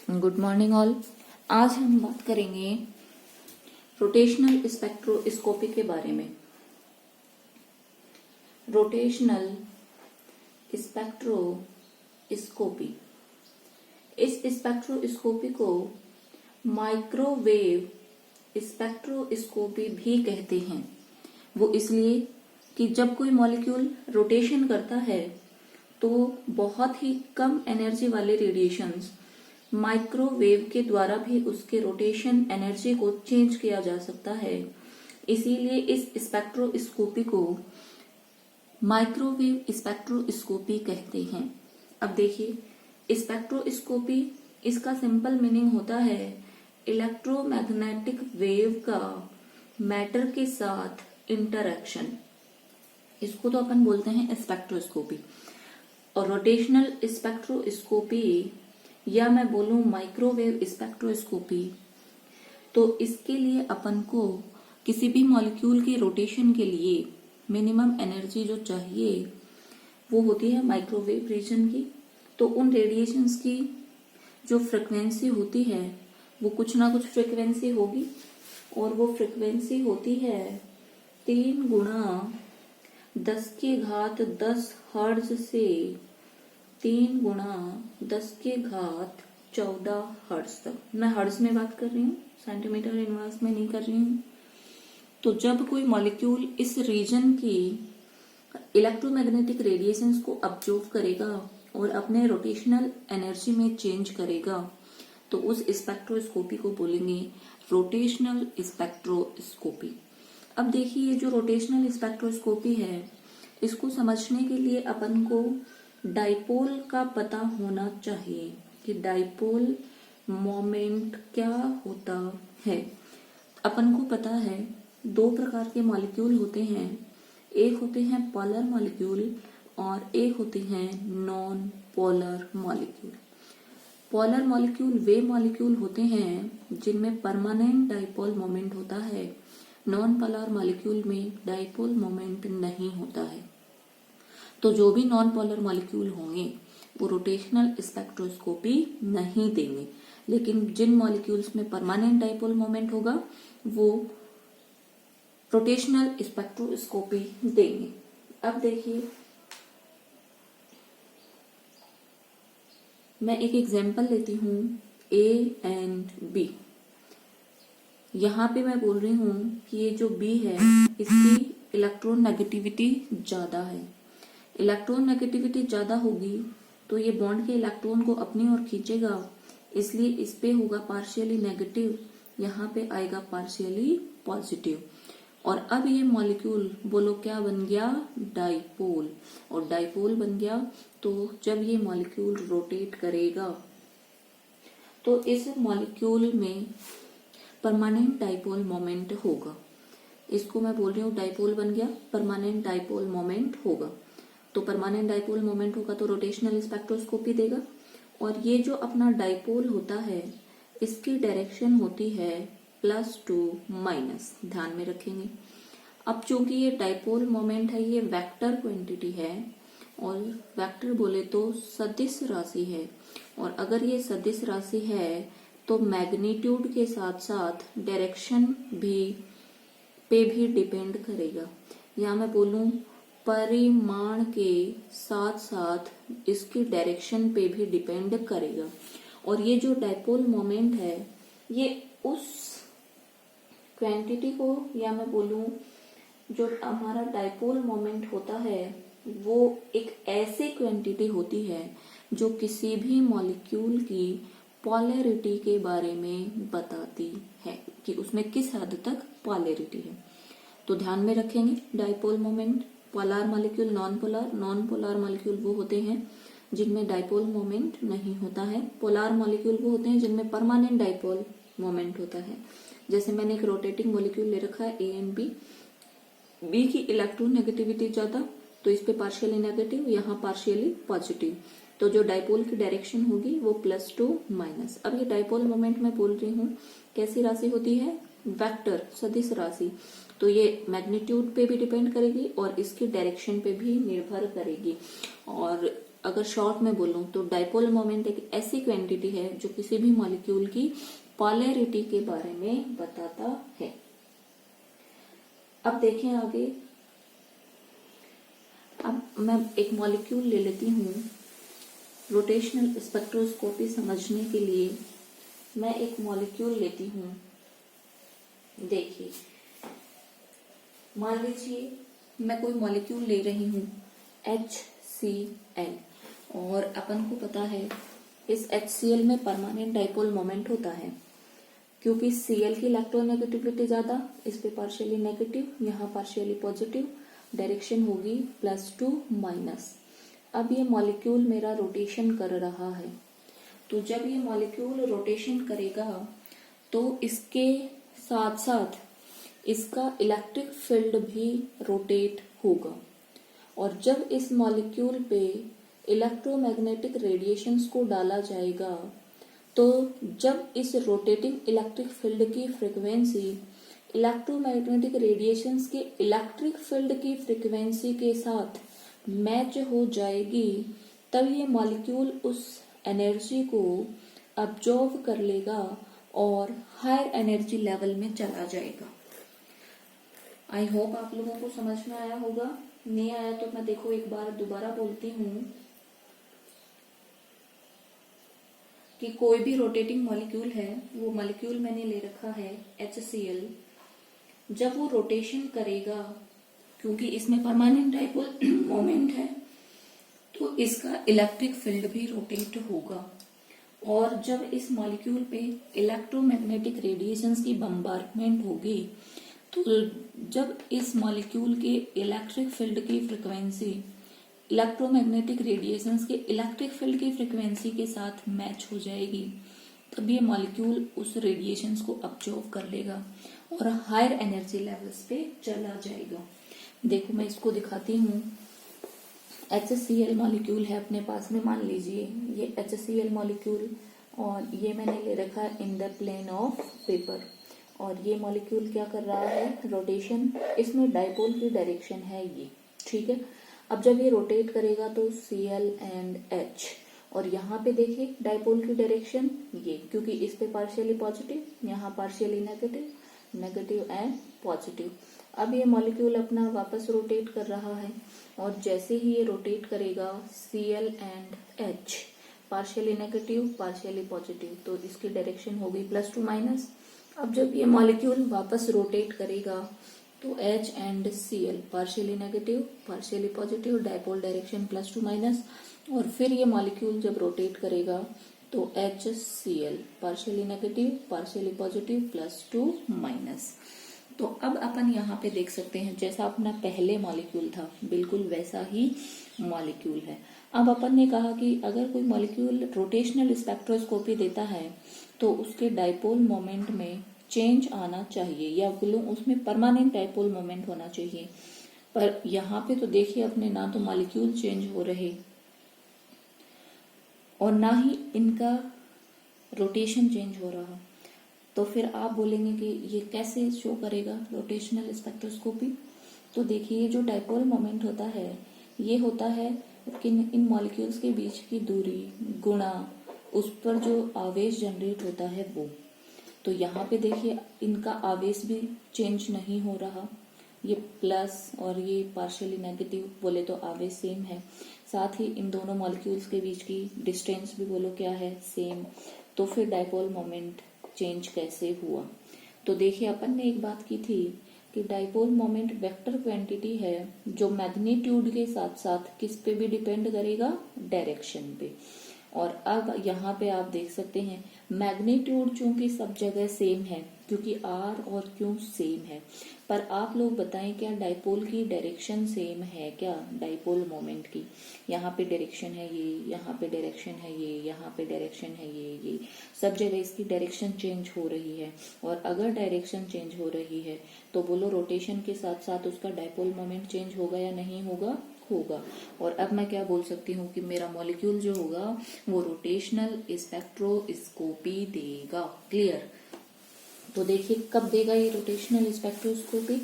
Good morning all. आज हम बात करेंगे रोटेशनल स्पेक्ट्रोस्कोपी के बारे में। रोटेशनल स्पेक्ट्रोस्कोपी, इस स्पेक्ट्रोस्कोपी को माइक्रोवेव स्पेक्ट्रोस्कोपी भी कहते हैं। वो इसलिए कि जब कोई मॉलिक्यूल रोटेशन करता है तो बहुत ही कम एनर्जी वाले रेडिएशंस माइक्रोवेव के द्वारा भी उसके रोटेशन एनर्जी को चेंज किया जा सकता है। इसीलिए इस स्पेक्ट्रोस्कोपी को माइक्रोवेव स्पेक्ट्रोस्कोपी कहते हैं। अब देखिए, स्पेक्ट्रोस्कोपी, इसका सिंपल मीनिंग होता है इलेक्ट्रोमैग्नेटिक वेव का मैटर के साथ इंटरैक्शन। इसको तो अपन बोलते हैं स्पेक्ट्रोस्कोपी। और रोटेशनल स्पेक्ट्रोस्कोपी या मैं बोलूं माइक्रोवेव स्पेक्ट्रोस्कोपी, तो इसके लिए अपन को किसी भी मॉलिक्यूल के रोटेशन के लिए मिनिमम एनर्जी जो चाहिए वो होती है माइक्रोवेव रीजन की। तो उन रेडिएशंस की जो फ्रिक्वेंसी होती है वो कुछ ना कुछ फ्रिक्वेंसी होगी, और वो फ्रिक्वेंसी होती है 3 गुणा 10⁻10 हर्ट्ज से 3 गुणा 10⁻14 हर्ट्ज तक। मैं हर्ट्ज में बात कर रही हूँ, सेंटीमीटर इनवर्स में नहीं कर रही हूँ। तो जब कोई मॉलिक्यूल इस रीजन की इलेक्ट्रोमैग्नेटिक रेडिएशंस को अब्जॉर्ब करेगा और अपने रोटेशनल एनर्जी में चेंज करेगा, तो उस स्पेक्ट्रोस्कोपी को बोलेंगे रोटेशनल स्पेक्ट्रोस्कोपी। अब देखिए, ये जो रोटेशनल स्पेक्ट्रोस्कोपी है, इसको समझने के लिए अपन को डाइपोल का पता होना चाहिए कि डाइपोल मोमेंट क्या होता है। अपन को पता है 2 प्रकार के मॉलिक्यूल होते हैं, एक होते हैं पोलर मॉलिक्यूल और एक होते हैं non polar molecule. Polar molecule वे मॉलिक्यूल होते हैं जिनमें परमानेंट डाइपोल मोमेंट होता है। नॉन पोलर मॉलिक्यूल में डाइपोल मोमेंट नहीं होता है। तो जो भी नॉन पोलर मॉलिक्यूल होंगे वो रोटेशनल स्पेक्ट्रोस्कोपी नहीं देंगे, लेकिन जिन मॉलिक्यूल्स में परमानेंट डाइपोल मोमेंट होगा वो रोटेशनल स्पेक्ट्रोस्कोपी देंगे। अब देखिए, मैं एक एग्जांपल लेती हूँ A एंड B। यहाँ पे मैं बोल रही हूँ कि ये जो B है इसकी इलेक्ट्रॉन नेगेटिविटी ज्यादा है। इलेक्ट्रॉन नेगेटिविटी ज्यादा होगी तो ये बॉन्ड के इलेक्ट्रॉन को अपनी ओर खींचेगा, इसलिए इस पे होगा पार्शियली नेगेटिव, यहाँ पे आएगा पार्शियली पॉजिटिव। और अब ये मॉलिक्यूल बोलो क्या बन गया, डाइपोल। और डाइपोल बन गया तो जब ये मॉलिक्यूल रोटेट करेगा तो इस मॉलिक्यूल में परमानेंट डाइपोल मोमेंट होगा। इसको मैं बोल रही हूँ डाइपोल बन गया, परमानेंट डाइपोल मोमेंट होगा। तो परमानेंट डाइपोल मोमेंट होगा तो रोटेशनल स्पेक्ट्रोस्कोपी देगा। और ये जो अपना डाइपोल होता है इसकी डायरेक्शन होती है +2-, ध्यान में रखेंगे। अब चूंकि ये डाइपोल मोमेंट है, ये वेक्टर क्वांटिटी है, और वेक्टर बोले तो सदिश राशि है, और अगर ये सदिश राशि है तो मैग्नीट्यूड के साथ साथ डायरेक्शन पे भी डिपेंड करेगा। या मैं बोलूं परिमाण के साथ साथ इसकी डायरेक्शन पे भी डिपेंड करेगा। और ये जो डाइपोल मोमेंट है ये उस क्वांटिटी को, या मैं बोलूं जो हमारा डाइपोल मोमेंट होता है वो एक ऐसी क्वांटिटी होती है जो किसी भी मॉलिक्यूल की पोलैरिटी के बारे में बताती है कि उसमें किस हद तक पोलैरिटी है। तो ध्यान में रखेंगे dipole moment, polar molecule, non polar molecule वो होते हैं जिनमें डाइपोल मोमेंट नहीं होता है। पोलर मॉलिक्यूल वो होते हैं जिनमें परमानेंट डाइपोल मोमेंट होता है। जैसे मैंने एक रोटेटिंग मॉलिक्यूल ले रखा है A एंड B। B की इलेक्ट्रॉन नेगेटिविटी ज्यादा तो इस पे पार्शियली नेगेटिव, यहाँ पार्शियली पॉजिटिव। तो जो डाइपोल की डायरेक्शन होगी वो +2-। अब ये डाइपोल मोमेंट मैं बोल रही हूँ कैसी राशि होती है, वेक्टर सदिश राशि। तो ये मैग्नीट्यूड पे भी डिपेंड करेगी और इसकी डायरेक्शन पे भी निर्भर करेगी। और अगर शॉर्ट में बोलूं तो डाइपोल मोमेंट एक ऐसी क्वांटिटी है जो किसी भी मॉलिक्यूल की पोलैरिटी के बारे में बताता है। अब देखें आगे, अब मैं एक मॉलिक्यूल ले लेती हूँ। रोटेशनल स्पेक्ट्रोस्कोपी समझने के लिए मैं एक मॉलिक्यूल लेती हूँ। देखिए, मान लीजिए मैं कोई मॉलिक्यूल ले रही हूँ HCl, और अपन को पता है इस HCl में परमानेंट डाइपोल मोमेंट होता है, क्योंकि Cl की इलेक्ट्रोनेगेटिविटी ज्यादा, इस पे पार्शियली नेगेटिव, यहाँ पार्शियली पॉजिटिव, डायरेक्शन होगी +2-। अब ये मॉलिक्यूल मेरा रोटेशन कर रहा है, तो जब ये मॉलिक्यूल रोटेशन करेगा तो इसके साथ साथ इसका इलेक्ट्रिक फील्ड भी रोटेट होगा, और जब इस मॉलिक्यूल पे इलेक्ट्रोमैग्नेटिक रेडिएशंस को डाला जाएगा तो जब इस रोटेटिंग इलेक्ट्रिक फील्ड की फ्रीक्वेंसी इलेक्ट्रोमैग्नेटिक रेडिएशंस के इलेक्ट्रिक फील्ड की फ्रीक्वेंसी के साथ मैच हो जाएगी, तब ये मॉलिक्यूल उस एनर्जी को अब्जॉर्व कर लेगा और हायर एनर्जी लेवल में चला जाएगा। आई होप आप लोगों को समझ में आया होगा। नहीं आया तो मैं देखो एक बार दोबारा बोलती हूँ कि कोई भी रोटेटिंग मॉलिक्यूल है, वो मॉलिक्यूल मैंने ले रखा है HCl, जब वो रोटेशन करेगा, क्योंकि इसमें परमानेंट डाइपोल मोमेंट है, तो इसका इलेक्ट्रिक फील्ड भी रोटेट होगा, और जब इस मॉलिक्यूल पे इलेक्ट्रोमैग्नेटिक रेडिएशंस की बम्बार्डमेंट होगी, तो जब इस मॉलिक्यूल के इलेक्ट्रिक फील्ड की फ्रीक्वेंसी इलेक्ट्रोमैग्नेटिक रेडिएशंस के इलेक्ट्रिक फील्ड की फ्रीक्वेंसी के साथ मैच हो जाएगी, तब ये मॉलिक्यूल उस रेडिएशंस को अब्जॉर्व कर लेगा और हायर एनर्जी लेवल्स पे चला जाएगा। देखो मैं इसको दिखाती हूँ। HCl मॉलिक्यूल है अपने पास में, मान लीजिए ये HCl मॉलिक्यूल, और ये मैंने ले रखा है in the plane of paper, और ये मॉलिक्यूल क्या कर रहा है, रोटेशन। इसमें डाइपोल की डायरेक्शन है ये, ठीक है। अब जब ये रोटेट करेगा तो Cl एंड H, और यहाँ पे देखिए डाइपोल की डायरेक्शन ये, क्योंकि इस पे पार्शियली पॉजिटिव, यहाँ partially negative, negative and positive. अब ये मॉलिक्यूल अपना वापस रोटेट कर रहा है, और जैसे ही ये रोटेट करेगा Cl and H partially negative partially positive, तो इसकी डायरेक्शन होगी +2-। अब जब ये मॉलिक्यूल वापस रोटेट करेगा तो H and Cl partially negative partially positive, dipole direction +2-, और फिर ये मॉलिक्यूल जब रोटेट करेगा तो HCl partially negative partially positive +2-। तो अब अपन यहाँ पे देख सकते हैं जैसा अपना पहले मॉलिक्यूल था बिल्कुल वैसा ही मॉलिक्यूल है। अब अपन ने कहा कि अगर कोई मॉलिक्यूल रोटेशनल स्पेक्ट्रोस्कोपी देता है तो उसके डाइपोल मोमेंट में चेंज आना चाहिए, या बोलूं उसमें परमानेंट डाइपोल मोमेंट होना चाहिए। पर यहाँ पे तो देखिए अपने ना तो मॉलिक्यूल चेंज हो रहे और ना ही इनका रोटेशन चेंज हो रहा, तो फिर आप बोलेंगे कि ये कैसे शो करेगा रोटेशनल स्पेक्ट्रोस्कोपी। तो देखिए जो डाइपोल मोमेंट होता है ये होता है कि इन मॉलिक्यूल्स के बीच की दूरी गुणा उस पर जो आवेश जनरेट होता है वो। तो यहाँ पे देखिए इनका आवेश भी चेंज नहीं हो रहा, ये प्लस और ये पार्शियली नेगेटिव, बोले तो आवेश सेम है। साथ ही इन दोनों मॉलिक्यूल्स के बीच की डिस्टेंस भी बोलो क्या है, सेम। तो फिर डाइपोल मोमेंट चेंज कैसे हुआ। तो देखिए अपन ने एक बात की थी कि डाइपोल मोमेंट वेक्टर क्वांटिटी है जो मैग्नीट्यूड के साथ साथ किस पे भी डिपेंड करेगा, डायरेक्शन पे। और अब यहाँ पे आप देख सकते हैं मैग्नीट्यूड चूंकि सब जगह सेम है क्योंकि R और Q सेम है, पर आप लोग बताएं क्या डाइपोल की डायरेक्शन सेम है क्या, डाइपोल मोमेंट की। यहाँ पे डायरेक्शन है ये, यहाँ पे डायरेक्शन है ये, यहाँ पे डायरेक्शन है ये सब जगह इसकी डायरेक्शन चेंज हो रही है। और अगर डायरेक्शन चेंज हो रही है तो बोलो रोटेशन के साथ साथ उसका डाइपोल मोमेंट चेंज होगा या नहीं होगा, होगा। और अब मैं क्या बोल सकती हूँ कि मेरा मॉलिक्यूल जो होगा वो रोटेशनल स्पेक्ट्रोस्कोपी देगा। क्लियर। तो देखिए कब देगा ये रोटेशनल स्पेक्ट्रोस्कोपी।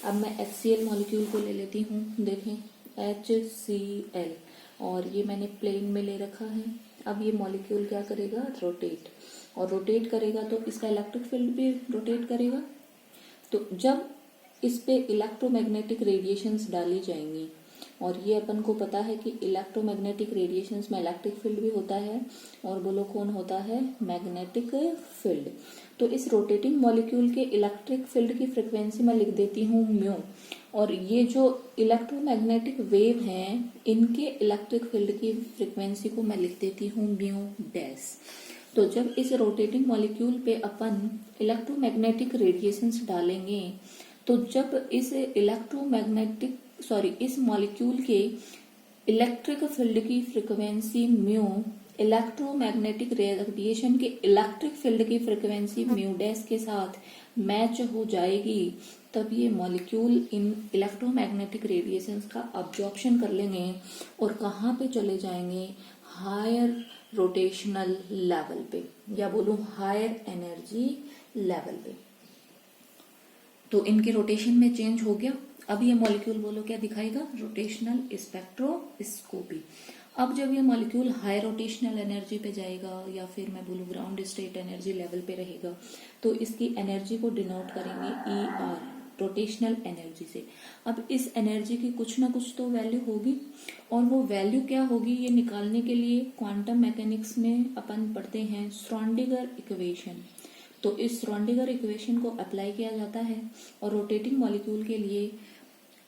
अब मैं HCl मॉलिक्यूल को ले लेती हूँ। देखें HCl, और ये मैंने प्लेन में ले रखा है। अब ये मॉलिक्यूल क्या करेगा, रोटेट, और रोटेट करेगा तो इसका इलेक्ट्रिक फील्ड भी रोटेट करेगा। तो जब इस पे इलेक्ट्रोमैग्नेटिक रेडिएशंस डाली जाएंगी, और ये अपन को पता है कि इलेक्ट्रोमैग्नेटिक रेडिएशंस में इलेक्ट्रिक फील्ड भी होता है, और बोलो कौन होता है, मैग्नेटिक फील्ड। तो इस रोटेटिंग मॉलिक्यूल के इलेक्ट्रिक फील्ड की फ्रिक्वेंसी मैं लिख देती हूँ म्यू, और ये जो इलेक्ट्रोमैग्नेटिक वेव हैं इनके इलेक्ट्रिक फील्ड की फ्रिक्वेंसी को मैं लिख देती हूँ म्यू डैश। तो जब इस रोटेटिंग मॉलिक्यूल पे अपन इलेक्ट्रोमैग्नेटिक रेडिएशंस डालेंगे, तो जब इस मॉलिक्यूल के इलेक्ट्रिक फील्ड की फ्रीक्वेंसी म्यू इलेक्ट्रोमैग्नेटिक रेडिएशन के इलेक्ट्रिक फील्ड की फ्रीक्वेंसी म्यू डैश के साथ मैच हो जाएगी, तब ये मॉलिक्यूल इन इलेक्ट्रोमैग्नेटिक रेडिएशंस का अब्जॉर्प्शन कर लेंगे और कहाँ पे चले जाएंगे, हायर रोटेशनल लेवल पे, या बोलूं हायर एनर्जी लेवल पे। तो इनके रोटेशन में चेंज हो गया। अब ये मॉलिक्यूल बोलो क्या दिखाएगा, रोटेशनल स्पेक्ट्रोस्कोपी। अब जब ये मॉलिक्यूल हाई रोटेशनल एनर्जी पे जाएगा, या फिर मैं बोलूँ ग्राउंड स्टेट एनर्जी लेवल पे रहेगा, तो इसकी एनर्जी को डिनोट करेंगे ER, रोटेशनल एनर्जी से। अब इस एनर्जी की कुछ ना कुछ तो वैल्यू होगी, और वो वैल्यू क्या होगी ये निकालने के लिए क्वांटम मैकेनिक्स में अपन पढ़ते हैं श्रोडिंगर इक्वेशन। तो इस श्रोडिंगर इक्वेशन को अप्लाई किया जाता है और रोटेटिंग मॉलिक्यूल के लिए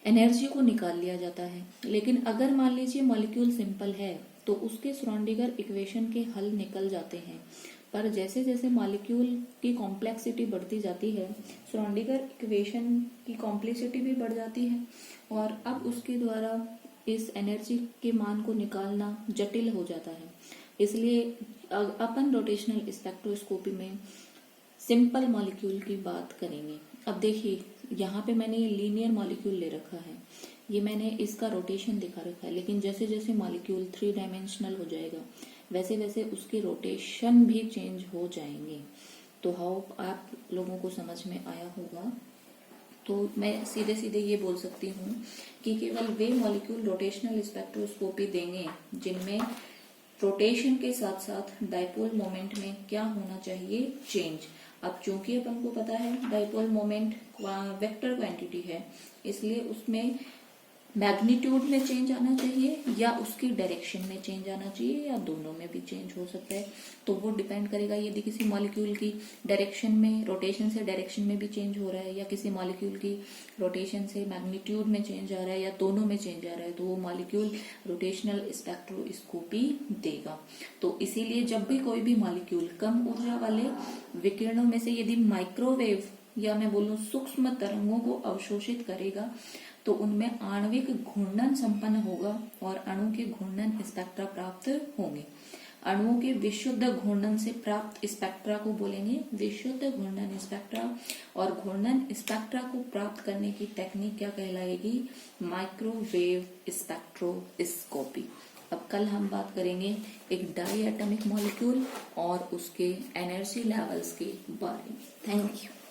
एनर्जी को निकाल लिया जाता है। लेकिन अगर मान लीजिए मॉलिक्यूल सिंपल है तो उसके श्रोडिंगर इक्वेशन के हल निकल जाते हैं, पर जैसे जैसे मॉलिक्यूल की कॉम्प्लेक्सिटी बढ़ती जाती है, श्रोडिंगर इक्वेशन की कॉम्प्लेक्सिटी भी बढ़ जाती है, और अब उसके द्वारा इस एनर्जी के मान को निकालना जटिल हो जाता है। इसलिए अपन रोटेशनल स्पेक्ट्रोस्कोपी में सिंपल मॉलिक्यूल की बात करेंगे। अब देखिए यहाँ पे मैंने ये लीनियर मॉलिक्यूल ले रखा है, ये मैंने इसका रोटेशन दिखा रखा है, लेकिन जैसे जैसे मॉलिक्यूल 3 डायमेंशनल हो जाएगा वैसे वैसे उसके रोटेशन भी चेंज हो जाएंगे। तो होप आप लोगों को समझ में आया होगा। तो मैं सीधे सीधे ये बोल सकती हूँ कि केवल वे मॉलिक्यूल रोटेशनल स्पेक्ट्रोस्कोपी देंगे जिनमें रोटेशन के साथ साथ डाइपोल मोमेंट में क्या होना चाहिए, चेंज। अब चूंकि अपन को पता है डाइपोल मोमेंट वेक्टर क्वांटिटी है, इसलिए उसमें मैग्नीट्यूड में चेंज आना चाहिए या उसकी डायरेक्शन में चेंज आना चाहिए, या दोनों में भी चेंज हो सकता है। तो वो डिपेंड करेगा यदि किसी मॉलिक्यूल की डायरेक्शन में, रोटेशन से डायरेक्शन में भी चेंज हो रहा है, या किसी मॉलिक्यूल की रोटेशन से मैग्नीट्यूड में चेंज आ रहा है, या दोनों में चेंज आ रहा है, तो वो मॉलिक्यूल रोटेशनल स्पेक्ट्रोस्कोपी देगा। तो इसीलिए जब भी कोई भी मॉलिक्यूल कम ऊर्जा वाले विकिरणों में से यदि माइक्रोवेव या मैं बोलूं सूक्ष्म तरंगों को अवशोषित करेगा, तो उनमें आणविक घूर्णन संपन्न होगा और अणु के घूर्णन स्पेक्ट्रा प्राप्त होंगे। अणुओं के विशुद्ध घूर्णन से प्राप्त स्पेक्ट्रा को बोलेंगे विशुद्ध घूर्णन स्पेक्ट्रा, और घूर्णन स्पेक्ट्रा को प्राप्त करने की टेक्निक क्या कहलाएगी, माइक्रोवेव स्पेक्ट्रोस्कोपी। अब कल हम बात करेंगे एक डाई एटॉमिक मॉलिक्यूल और उसके एनर्जी लेवल्स के बारे में। Thank you.